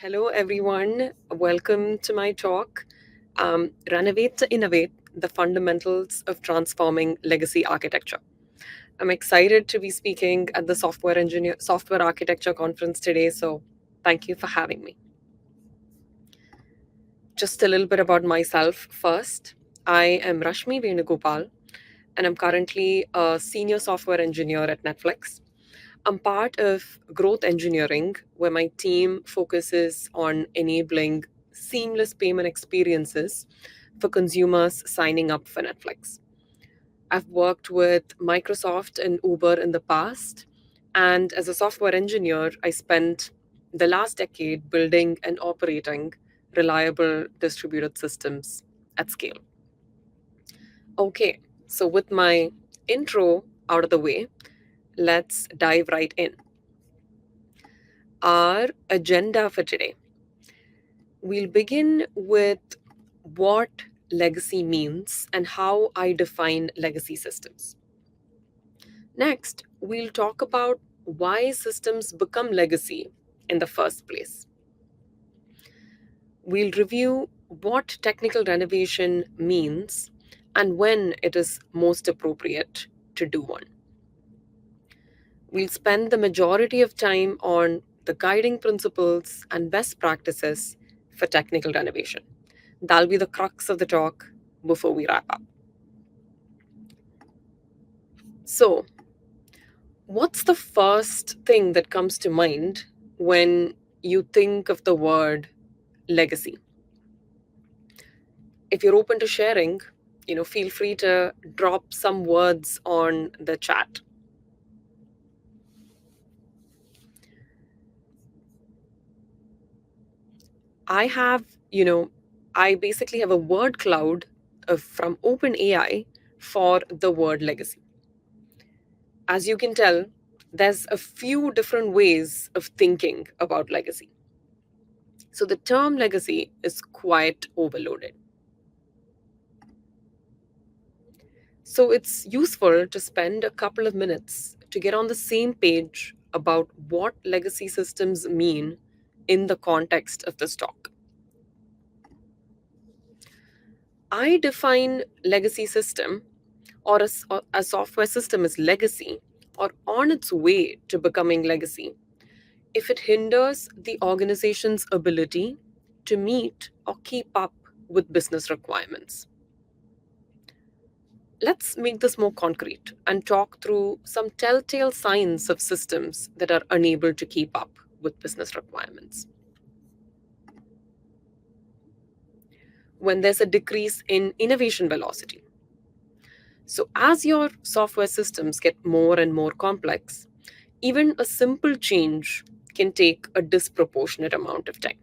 Hello, everyone. Welcome to my talk, Renovate to Innovate, the Fundamentals of Transforming Legacy Architecture. I'm excited to be speaking at the Software Architecture Conference today, so thank you for having me. Just a little bit about myself first. I am Rashmi Venugopal, and I'm currently a senior software engineer at Netflix. I'm part of growth engineering, where my team focuses on enabling seamless payment experiences for consumers signing up for Netflix. I've worked with Microsoft and Uber in the past, and as a software engineer, I spent the last decade building and operating reliable distributed systems at scale. Okay, so with my intro out of the way, let's dive right in. Our agenda for today. We'll begin with what legacy means and how I define legacy systems. Next, we'll talk about why systems become legacy in the first place. We'll review what technical renovation means and when it is most appropriate to do one. We'll spend the majority of time on the guiding principles and best practices for technical renovation. That'll be the crux of the talk before we wrap up. So, what's the first thing that comes to mind when you think of the word legacy? If you're open to sharing, feel free to drop some words on the chat. I have, I basically have a word cloud from OpenAI for the word legacy. As you can tell, there's a few different ways of thinking about legacy. So the term legacy is quite overloaded. So it's useful to spend a couple of minutes to get on the same page about what legacy systems mean in the context of this talk. I define legacy system or a software system as legacy or on its way to becoming legacy if it hinders the organization's ability to meet or keep up with business requirements. Let's make this more concrete and talk through some telltale signs of systems that are unable to keep up with business requirements. When there's a decrease in innovation velocity. So, as your software systems get more and more complex, even a simple change can take a disproportionate amount of time.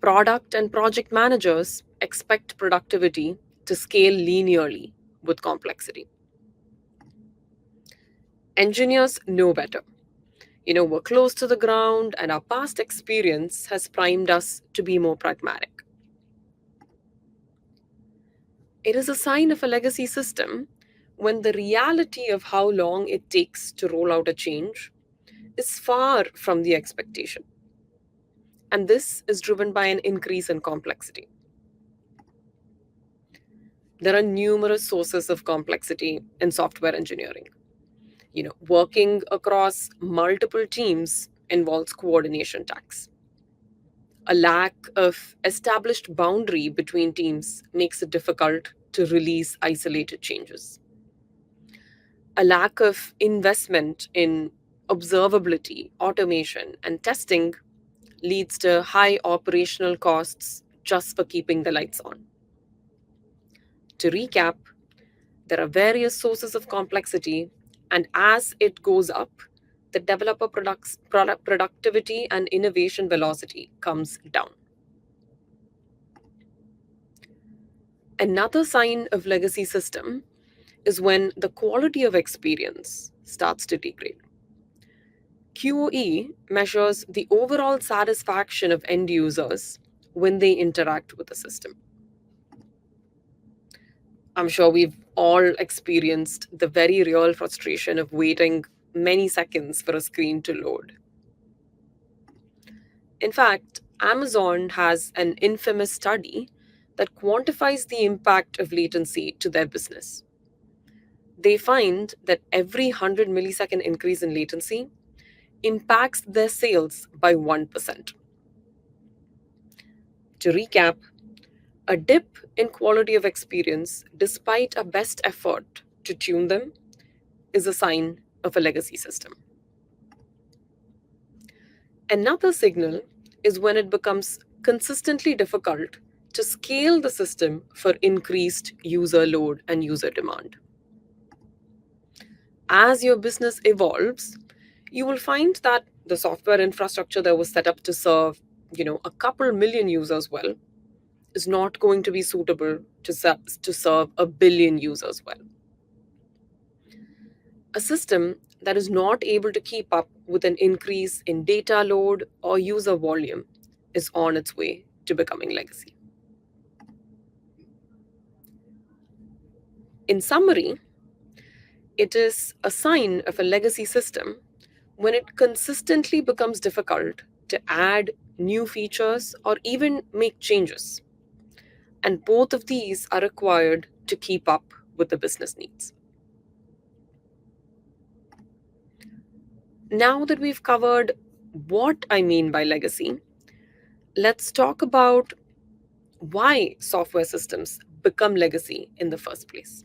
Product and project managers expect productivity to scale linearly with complexity. Engineers know better. We're close to the ground, and our past experience has primed us to be more pragmatic. It is a sign of a legacy system when the reality of how long it takes to roll out a change is far from the expectation. And this is driven by an increase in complexity. There are numerous sources of complexity in software engineering. Working across multiple teams involves coordination tasks. A lack of established boundary between teams makes it difficult to release isolated changes. A lack of investment in observability, automation, and testing leads to high operational costs just for keeping the lights on. To recap, there are various sources of complexity, and as it goes up, the developer product productivity and innovation velocity comes down. Another sign of legacy system is when the quality of experience starts to degrade. QoE measures the overall satisfaction of end users when they interact with the system. I'm sure we've all experienced the very real frustration of waiting many seconds for a screen to load. In fact, Amazon has an infamous study that quantifies the impact of latency to their business. They find that every 100 millisecond increase in latency impacts their sales by 1%. To recap, a dip in quality of experience, despite a best effort to tune them, is a sign of a legacy system. Another signal is when it becomes consistently difficult to scale the system for increased user load and user demand. As your business evolves, you will find that the software infrastructure that was set up to serve, a couple million users well is not going to be suitable to serve a billion users well. A system that is not able to keep up with an increase in data load or user volume is on its way to becoming legacy. In summary, it is a sign of a legacy system when it consistently becomes difficult to add new features or even make changes. And both of these are required to keep up with the business needs. Now that we've covered what I mean by legacy, let's talk about why software systems become legacy in the first place.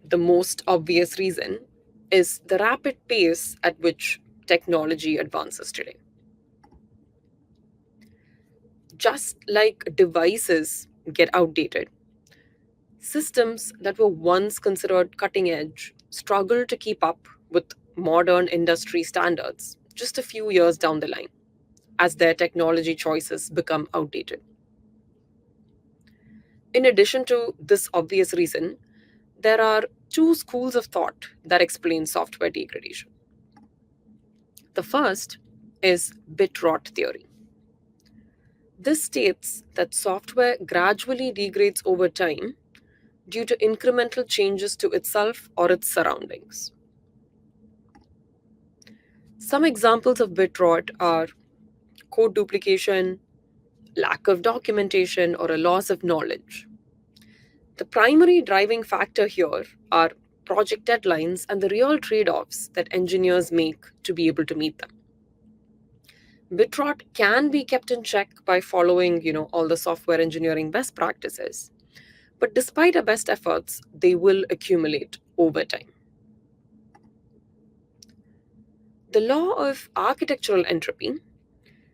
The most obvious reason is the rapid pace at which technology advances today. Just like devices get outdated, systems that were once considered cutting edge struggle to keep up with modern industry standards just a few years down the line as their technology choices become outdated. In addition to this obvious reason, there are two schools of thought that explain software degradation. The first is bit rot theory. This states that software gradually degrades over time due to incremental changes to itself or its surroundings. Some examples of bit rot are code duplication, lack of documentation, or a loss of knowledge. The primary driving factor here are project deadlines and the real trade offs that engineers make to be able to meet them. Bit rot can be kept in check by following, all the software engineering best practices. But despite our best efforts, they will accumulate over time. The law of architectural entropy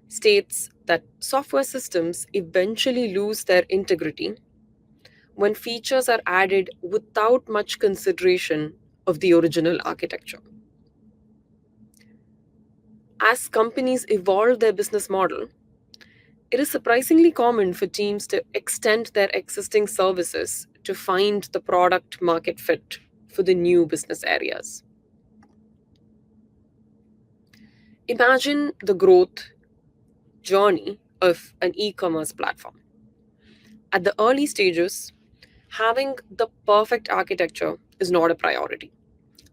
states that software systems eventually lose their integrity when features are added without much consideration of the original architecture. As companies evolve their business model, it is surprisingly common for teams to extend their existing services to find the product market fit for the new business areas. Imagine the growth journey of an e commerce platform. At the early stages, having the perfect architecture is not a priority.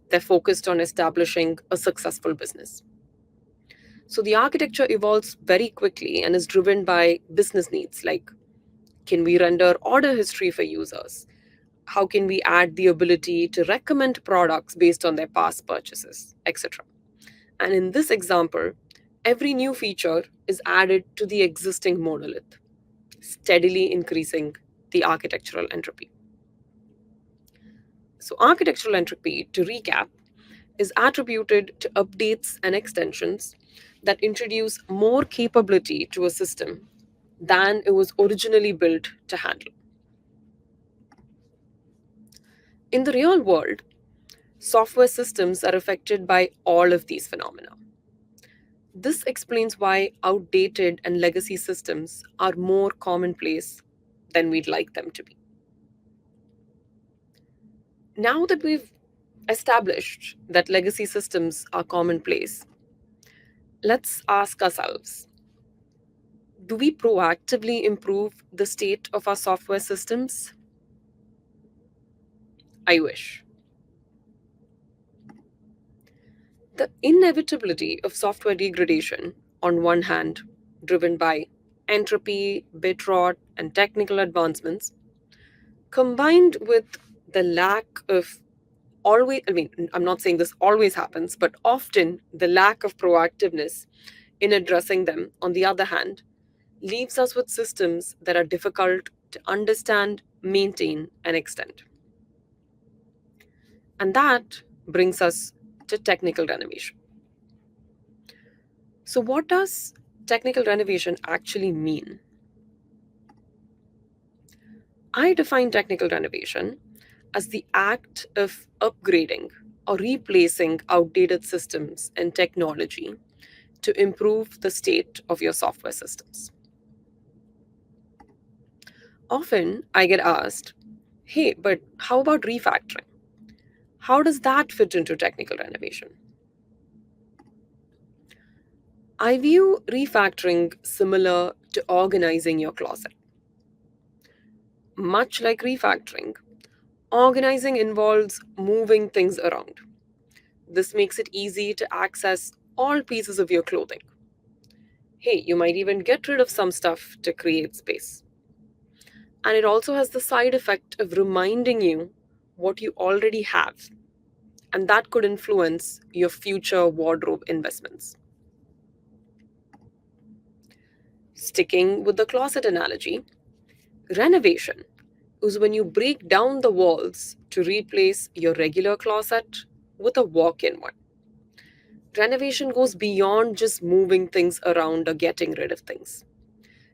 They're focused on establishing a successful business. So the architecture evolves very quickly and is driven by business needs like, can we render order history for users? How can we add the ability to recommend products based on their past purchases, etc. And in this example, every new feature is added to the existing monolith, steadily increasing the architectural entropy. So, architectural entropy, to recap, is attributed to updates and extensions that introduce more capability to a system than it was originally built to handle. In the real world, software systems are affected by all of these phenomena. This explains why outdated and legacy systems are more commonplace than we'd like them to be. Now that we've established that legacy systems are commonplace, let's ask ourselves, do we proactively improve the state of our software systems? I wish. The inevitability of software degradation, on one hand, driven by entropy, bit rot, and technical advancements, combined with the lack of always, I mean, I'm not saying this always happens, but often the lack of proactiveness in addressing them, on the other hand, leaves us with systems that are difficult to understand, maintain, and extend. And that brings us to technical renovation. So, what does technical renovation actually mean? I define technical renovation as the act of upgrading or replacing outdated systems and technology to improve the state of your software systems. Often I get asked, hey, but how about refactoring? How does that fit into technical renovation? I view refactoring similar to organizing your closet. Much like refactoring, organizing involves moving things around. This makes it easy to access all pieces of your clothing. Hey, you might even get rid of some stuff to create space. And it also has the side effect of reminding you what you already have, and that could influence your future wardrobe investments. Sticking with the closet analogy, renovation is when you break down the walls to replace your regular closet with a walk in one. Renovation goes beyond just moving things around or getting rid of things.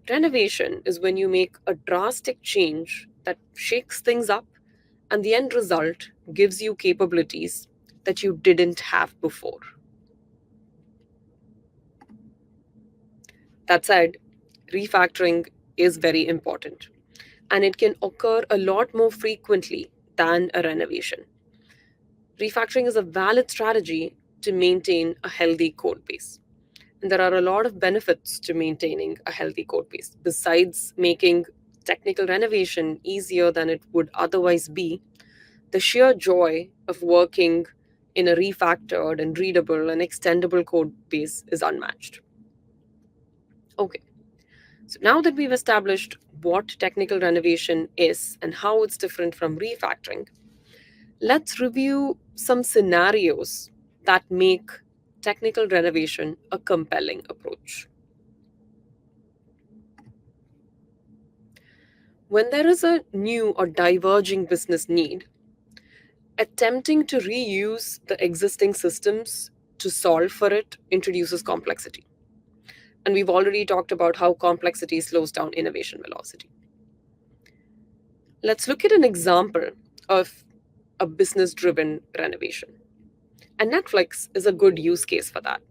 Renovation is when you make a drastic change that shakes things up, and the end result gives you capabilities that you didn't have before. That said, refactoring is very important, and it can occur a lot more frequently than a renovation. Refactoring is a valid strategy to maintain a healthy code base. And there are a lot of benefits to maintaining a healthy code base. Besides making technical renovation easier than it would otherwise be, the sheer joy of working in a refactored and readable and extendable code base is unmatched. Okay, so now that we've established what technical renovation is and how it's different from refactoring, let's review some scenarios that make technical renovation a compelling approach. When there is a new or diverging business need, attempting to reuse the existing systems to solve for it introduces complexity. And we've already talked about how complexity slows down innovation velocity. Let's look at an example of a business driven renovation. And Netflix is a good use case for that.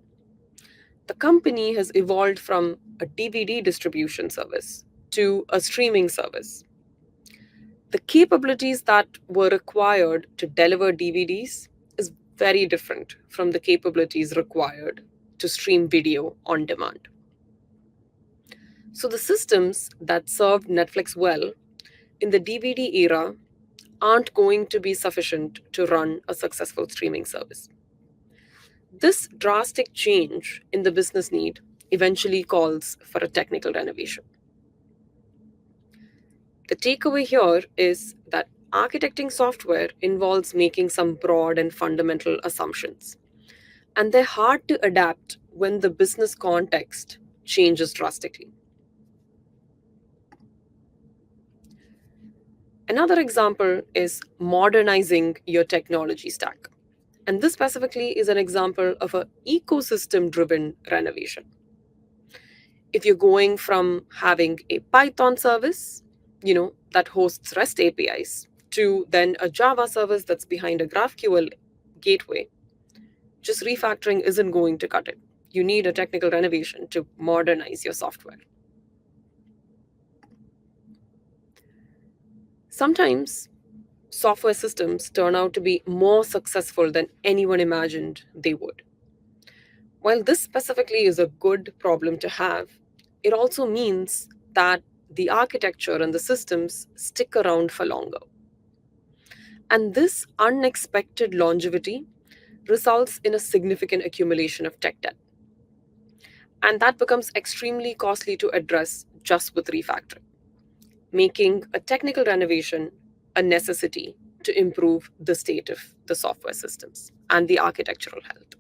The company has evolved from a DVD distribution service to a streaming service. The capabilities that were required to deliver DVDs is very different from the capabilities required to stream video on demand. So the systems that served Netflix well in the DVD era aren't going to be sufficient to run a successful streaming service. This drastic change in the business need eventually calls for a technical renovation. The takeaway here is that architecting software involves making some broad and fundamental assumptions, and they're hard to adapt when the business context changes drastically. Another example is modernizing your technology stack. And this specifically is an example of an ecosystem driven renovation. If you're going from having a Python service, that hosts REST APIs, to then a Java service that's behind a GraphQL gateway, just refactoring isn't going to cut it. You need a technical renovation to modernize your software. Sometimes software systems turn out to be more successful than anyone imagined they would. While this specifically is a good problem to have, it also means that the architecture and the systems stick around for longer. And this unexpected longevity results in a significant accumulation of tech debt. And that becomes extremely costly to address just with refactoring, making a technical renovation a necessity to improve the state of the software systems and the architectural health.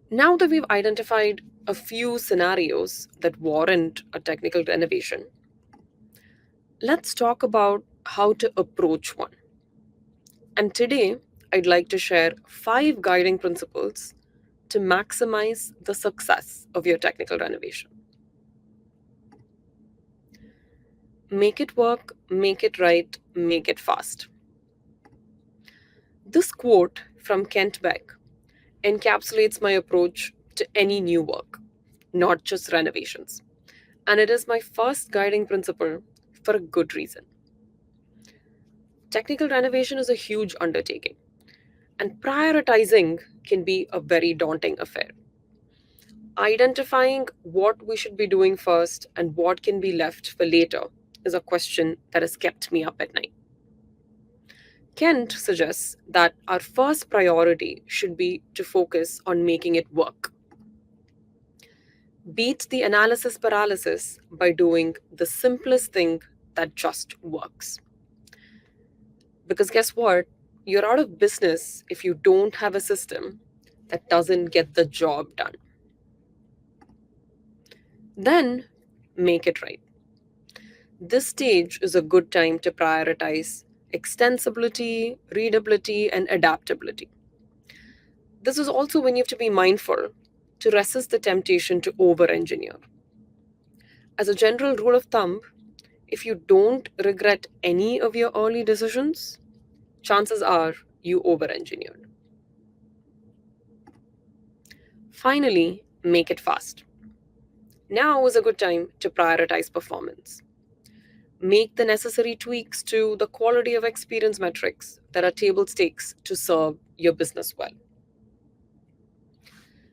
Now that we've identified a few scenarios that warrant a technical renovation, let's talk about how to approach one. And today, I'd like to share 5 guiding principles to maximize the success of your technical renovation. Make it work, make it right, make it fast. This quote from Kent Beck encapsulates my approach to any new work, not just renovations. And it is my first guiding principle for a good reason. Technical renovation is a huge undertaking, and prioritizing can be a very daunting affair. Identifying what we should be doing first and what can be left for later is a question that has kept me up at night. Kent suggests that our first priority should be to focus on making it work. Beat the analysis paralysis by doing the simplest thing that just works. Because guess what? You're out of business if you don't have a system that doesn't get the job done. Then make it right. This stage is a good time to prioritize extensibility, readability, and adaptability. This is also when you have to be mindful to resist the temptation to over engineer. As a general rule of thumb, if you don't regret any of your early decisions, chances are you over engineered. Finally, make it fast. Now is a good time to prioritize performance. Make the necessary tweaks to the quality of experience metrics that are table stakes to serve your business well.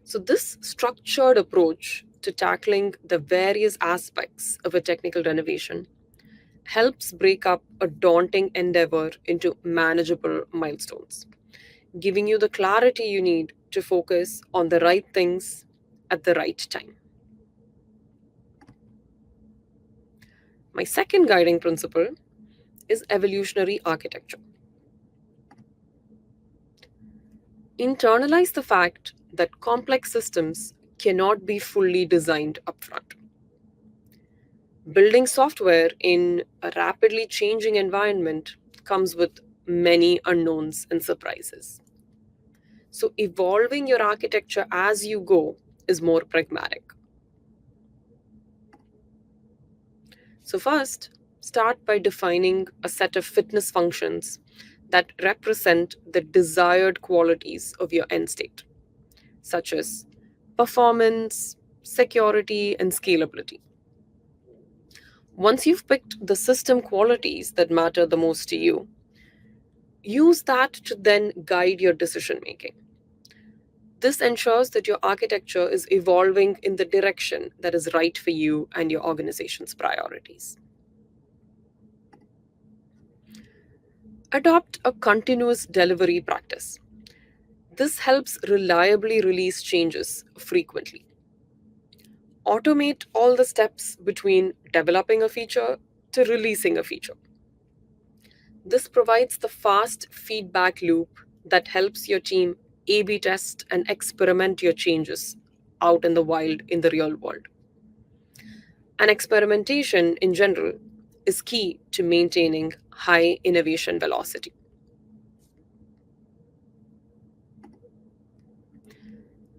So, this structured approach to tackling the various aspects of a technical renovation helps break up a daunting endeavor into manageable milestones, giving you the clarity you need to focus on the right things at the right time. My second guiding principle is evolutionary architecture. Internalize the fact that complex systems cannot be fully designed upfront. Building software in a rapidly changing environment comes with many unknowns and surprises. So, evolving your architecture as you go is more pragmatic. So, first, start by defining a set of fitness functions that represent the desired qualities of your end state, such as performance, security, and scalability. Once you've picked the system qualities that matter the most to you, use that to then guide your decision making. This ensures that your architecture is evolving in the direction that is right for you and your organization's priorities. Adopt a continuous delivery practice. This helps reliably release changes frequently. Automate all the steps between developing a feature to releasing a feature. This provides the fast feedback loop that helps your team A B test and experiment your changes out in the wild in the real world. And experimentation in general is key to maintaining high innovation velocity.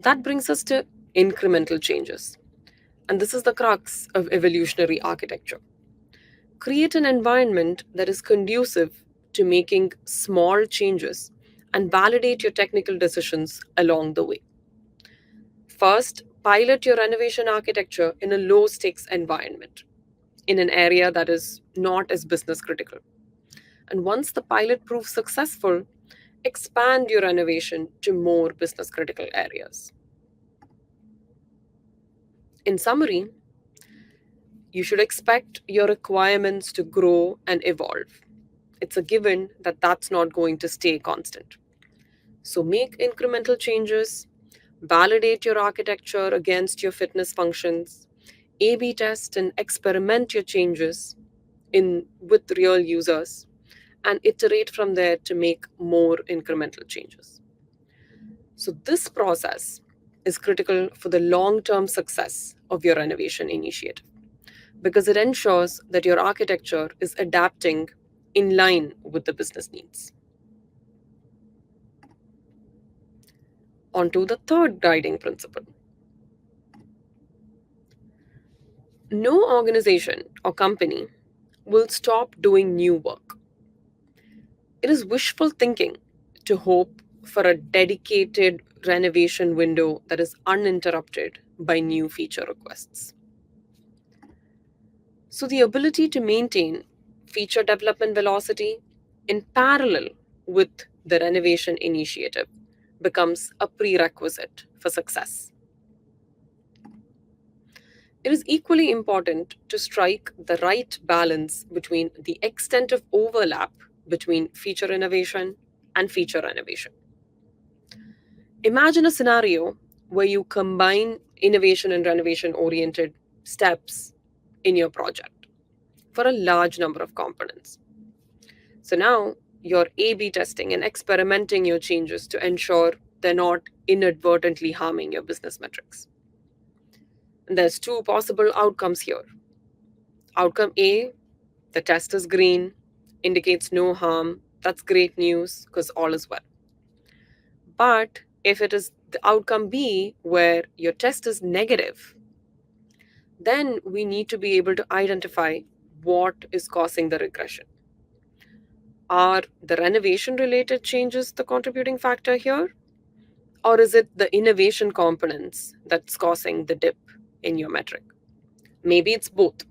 That brings us to incremental changes. And this is the crux of evolutionary architecture. Create an environment that is conducive to making small changes and validate your technical decisions along the way. First, pilot your renovation architecture in a low stakes environment, in an area that is not as business critical. And once the pilot proves successful, expand your renovation to more business critical areas. In summary, you should expect your requirements to grow and evolve. It's a given that that's not going to stay constant. So make incremental changes, validate your architecture against your fitness functions, A B test and experiment your changes in with real users, and iterate from there to make more incremental changes. So this process is critical for the long-term success of your renovation initiative because it ensures that your architecture is adapting in line with the business needs. On to the third guiding principle. No organization or company will stop doing new work. It is wishful thinking to hope for a dedicated renovation window that is uninterrupted by new feature requests. So, the ability to maintain feature development velocity in parallel with the renovation initiative becomes a prerequisite for success. It is equally important to strike the right balance between the extent of overlap between feature innovation and feature renovation. Imagine a scenario where you combine innovation and renovation oriented steps in your project for a large number of components. So now you're A B testing and experimenting your changes to ensure they're not inadvertently harming your business metrics. And there's two possible outcomes here. Outcome A, the test is green, indicates no harm. That's great news because all is well. But if it is the outcome B, where your test is negative, then we need to be able to identify what is causing the regression. Are the renovation related changes the contributing factor here? Or is it the innovation components that's causing the dip in your metric? Maybe it's both.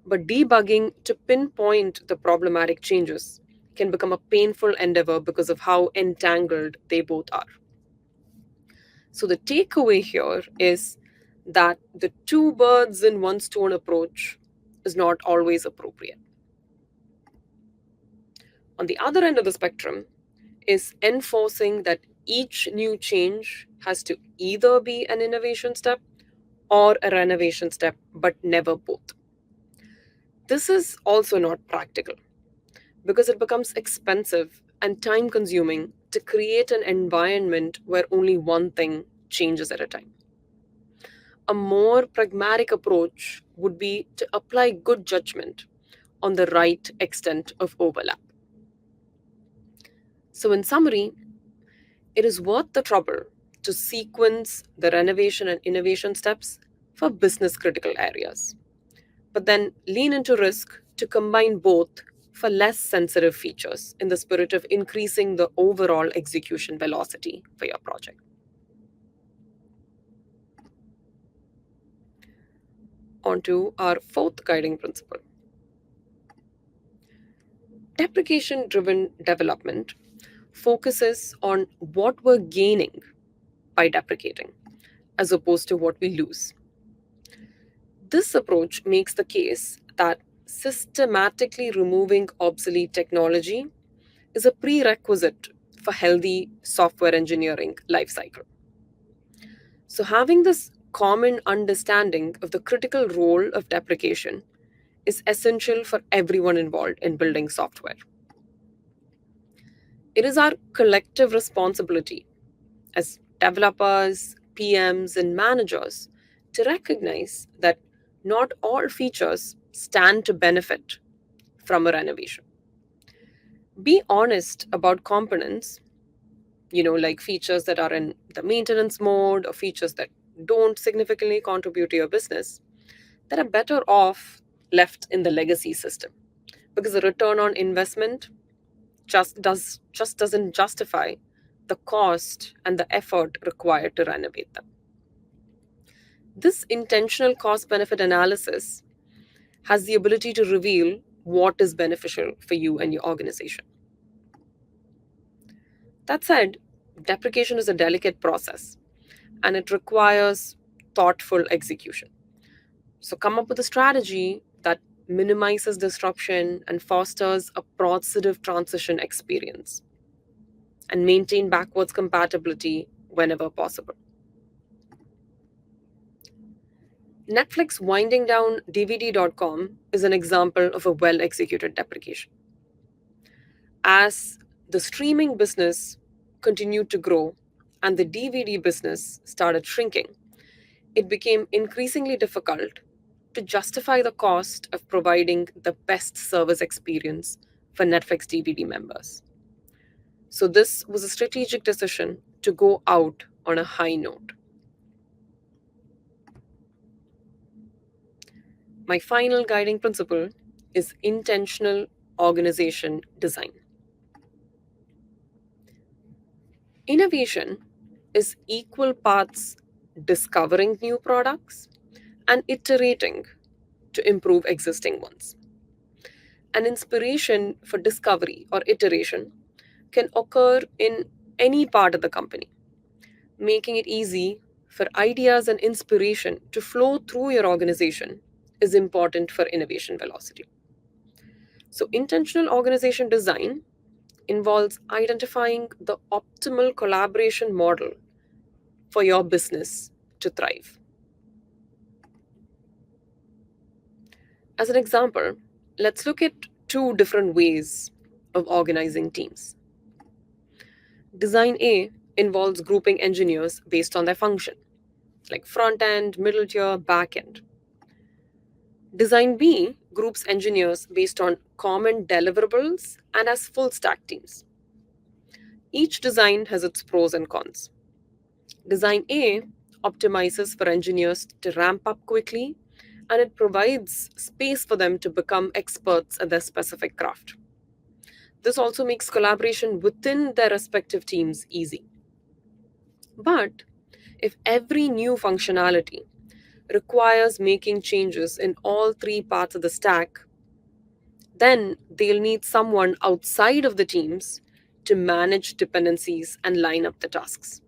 But debugging to pinpoint the problematic changes can become a painful endeavor because of how entangled they both are. So, the takeaway here is that the two birds in one stone approach is not always appropriate. On the other end of the spectrum is enforcing that each new change has to either be an innovation step or a renovation step, but never both. This is also not practical because it becomes expensive and time consuming to create an environment where only one thing changes at a time. A more pragmatic approach would be to apply good judgment on the right extent of overlap. So, in summary, it is worth the trouble to sequence the renovation and innovation steps for business critical areas, but then lean into risk to combine both for less sensitive features in the spirit of increasing the overall execution velocity for your project. On to our fourth guiding principle. Deprecation driven development focuses on what we're gaining by deprecating as opposed to what we lose. This approach makes the case that systematically removing obsolete technology is a prerequisite for healthy software engineering lifecycle. So having this common understanding of the critical role of deprecation is essential for everyone involved in building software. It is our collective responsibility as developers, PMs, and managers to recognize that not all features stand to benefit from a renovation. Be honest about components, like features that are in the maintenance mode or features that don't significantly contribute to your business, that are better off left in the legacy system because the return on investment just doesn't justify the cost and the effort required to renovate them. This intentional cost benefit analysis has the ability to reveal what is beneficial for you and your organization. That said, deprecation is a delicate process and it requires thoughtful execution. So come up with a strategy that minimizes disruption, and fosters a positive transition experience, and maintain backwards compatibility whenever possible. Netflix winding down DVD.com is an example of a well executed deprecation. As the streaming business continued to grow and the DVD business started shrinking, it became increasingly difficult to justify the cost of providing the best service experience for Netflix DVD members. So, this was a strategic decision to go out on a high note. My final guiding principle is intentional organization design. Innovation is equal parts discovering new products and iterating to improve existing ones. An inspiration for discovery or iteration can occur in any part of the company, making it easy for ideas and inspiration to flow through your organization is important for innovation velocity. So, intentional organization design involves identifying the optimal collaboration model for your business to thrive. As an example, let's look at two different ways of organizing teams. Design A involves grouping engineers based on their function, like front end, middle tier, back end. Design B groups engineers based on common deliverables and as full stack teams. Each design has its pros and cons. Design A optimizes for engineers to ramp up quickly, and it provides space for them to become experts at their specific craft. This also makes collaboration within their respective teams easy. But if every new functionality requires making changes in all three parts of the stack, then they'll need someone outside of the teams to manage dependencies and line up the tasks.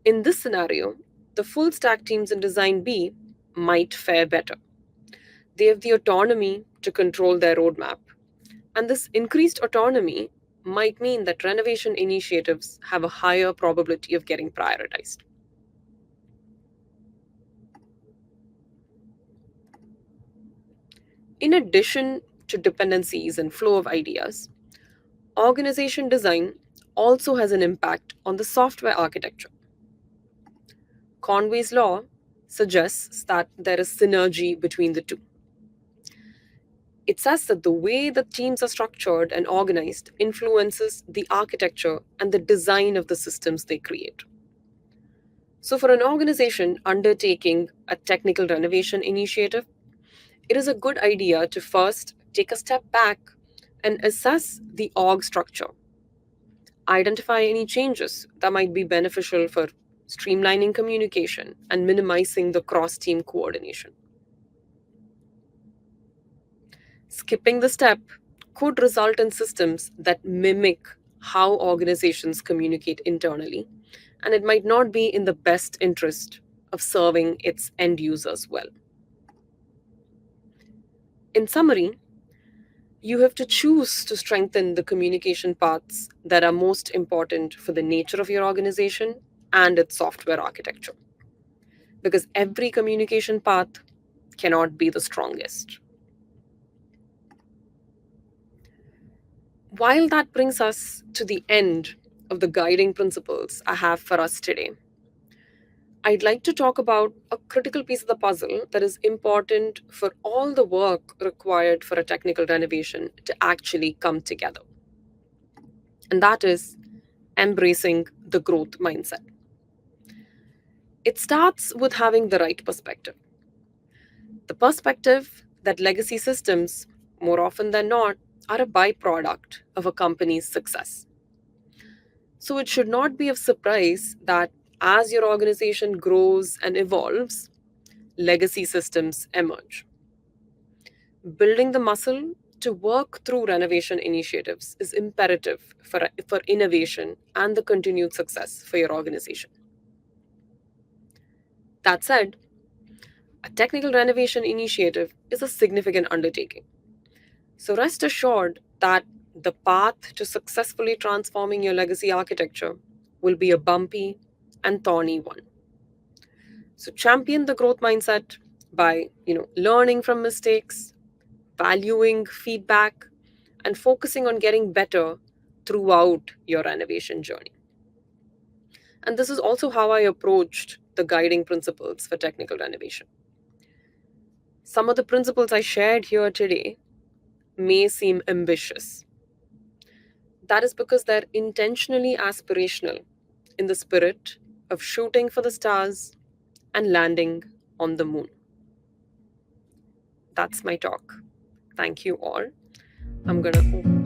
In this scenario, the full stack teams in Design B might fare better. They have the autonomy to control their roadmap, and this increased autonomy might mean that renovation initiatives have a higher probability of getting prioritized. In addition to dependencies and flow of ideas, organization design also has an impact on the software architecture. Conway's law suggests that there is synergy between the two. It says that the way that teams are structured and organized influences the architecture and the design of the systems they create. So, for an organization undertaking a technical renovation initiative, it is a good idea to first take a step back and assess the org structure. Identify any changes that might be beneficial for streamlining communication and minimizing the cross team coordination. Skipping the step could result in systems that mimic how organizations communicate internally, and it might not be in the best interest of serving its end users well. In summary, you have to choose to strengthen the communication paths that are most important for the nature of your organization and its software architecture. Because every communication path cannot be the strongest. While that brings us to the end of the guiding principles I have for us today, I'd like to talk about a critical piece of the puzzle that is important for all the work required for a technical renovation to actually come together. And that is embracing the growth mindset. It starts with having the right perspective. The perspective that legacy systems, more often than not, are a byproduct of a company's success. So it should not be of surprise that as your organization grows and evolves, legacy systems emerge. Building the muscle to work through renovation initiatives is imperative for innovation and the continued success for your organization. That said, A technical renovation initiative is a significant undertaking. So rest assured that the path to successfully transforming your legacy architecture will be a bumpy and thorny one. So champion the growth mindset by, learning from mistakes, valuing feedback, and focusing on getting better throughout your renovation journey. And this is also how I approached the guiding principles for technical renovation. Some of the principles I shared here today may seem ambitious. That is because they're intentionally aspirational in the spirit of shooting for the stars and landing on the moon. That's my talk. Thank you all. I'm going to